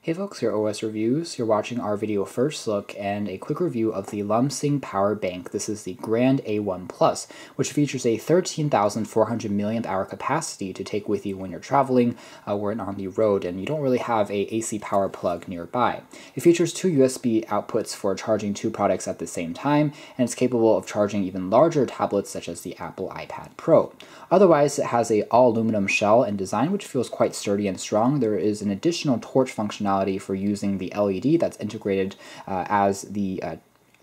Hey folks, your OS Reviews. You're watching our video first look and a quick review of the Lumsing Power Bank. This is the Grand A1 Plus, which features a 13,400 mAh capacity to take with you when you're traveling or on the road and you don't really have a AC power plug nearby. It features two USB outputs for charging two products at the same time, and it's capable of charging even larger tablets such as the Apple iPad Pro. Otherwise, it has a all-aluminum shell and design which feels quite sturdy and strong. There is an additional torch functionality for using the LED that's integrated as the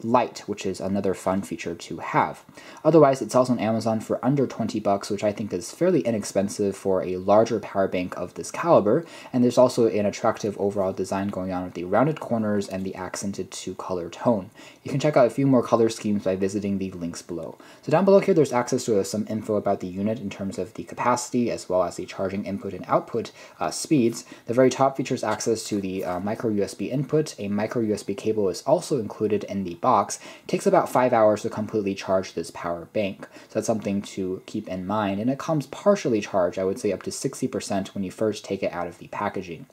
light, which is another fun feature to have. Otherwise, it's also on Amazon for under $20, which I think is fairly inexpensive for a larger power bank of this caliber, and there's also an attractive overall design going on with the rounded corners and the accented two-color tone. You can check out a few more color schemes by visiting the links below. So down below here, there's access to some info about the unit in terms of the capacity as well as the charging input and output speeds. The very top features access to the micro USB input. A micro USB cable is also included in the box. It takes about 5 hours to completely charge this power bank, so that's something to keep in mind, and it comes partially charged, I would say up to 60% when you first take it out of the packaging.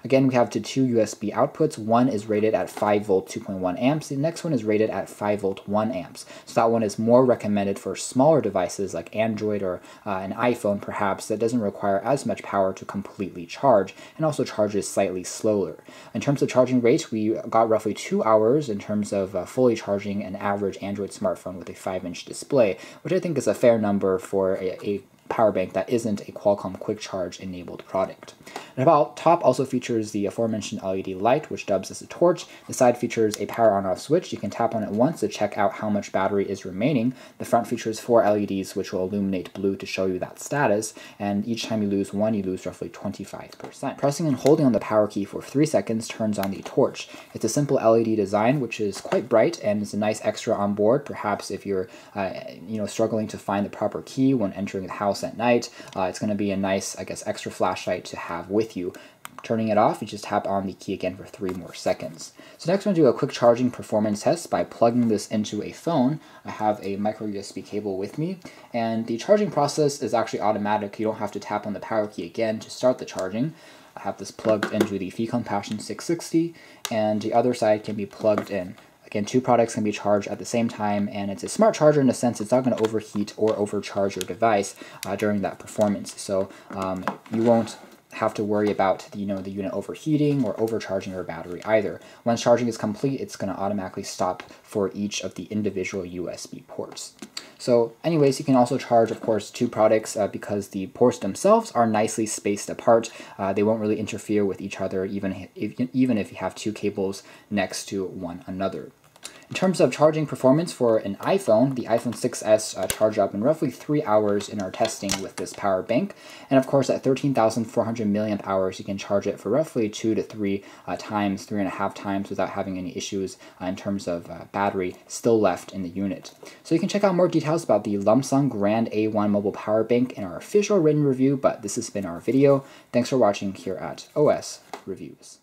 Again, we have the two USB outputs. One is rated at 5V 2.1 amps, the next one is rated at 5V 1 amps, so that one is more recommended for smaller devices like Android or an iPhone perhaps that doesn't require as much power to completely charge, and also charges slightly slower. In terms of charging rate, we got roughly 2 hours in terms of fully charging an average Android smartphone with a 5-inch display, which I think is a fair number for a power bank that isn't a Qualcomm Quick Charge enabled product. And about top also features the aforementioned LED light, which dubs as a torch. The side features a power on-off switch. You can tap on it once to check out how much battery is remaining. The front features 4 LEDs, which will illuminate blue to show you that status, and each time you lose one, you lose roughly 25%. Pressing and holding on the power key for 3 seconds turns on the torch. It's a simple LED design, which is quite bright and is a nice extra on board, perhaps if you're struggling to find the proper key when entering the house at night. It's going to be a nice, I guess, extra flashlight to have with you. Turning it off, you just tap on the key again for 3 more seconds. So next we're going to do a quick charging performance test by plugging this into a phone. I have a micro USB cable with me, and the charging process is actually automatic. You don't have to tap on the power key again to start the charging. I have this plugged into the Fecon Passion 660, and the other side can be plugged in. Again, two products can be charged at the same time, and it's a smart charger in the sense it's not going to overheat or overcharge your device during that performance. So you won't have to worry about the unit overheating or overcharging your battery either. Once charging is complete, it's going to automatically stop for each of the individual USB ports. So anyways, you can also charge, of course, two products because the ports themselves are nicely spaced apart. They won't really interfere with each other even if you have two cables next to one another. In terms of charging performance for an iPhone, the iPhone 6s charged up in roughly 3 hours in our testing with this power bank. And of course, at 13,400 mAh, you can charge it for roughly 2 to 3 times, 3.5 times without having any issues in terms of battery still left in the unit. So you can check out more details about the Lumsing Grand A1 mobile power bank in our official written review, but this has been our video. Thanks for watching here at OS Reviews.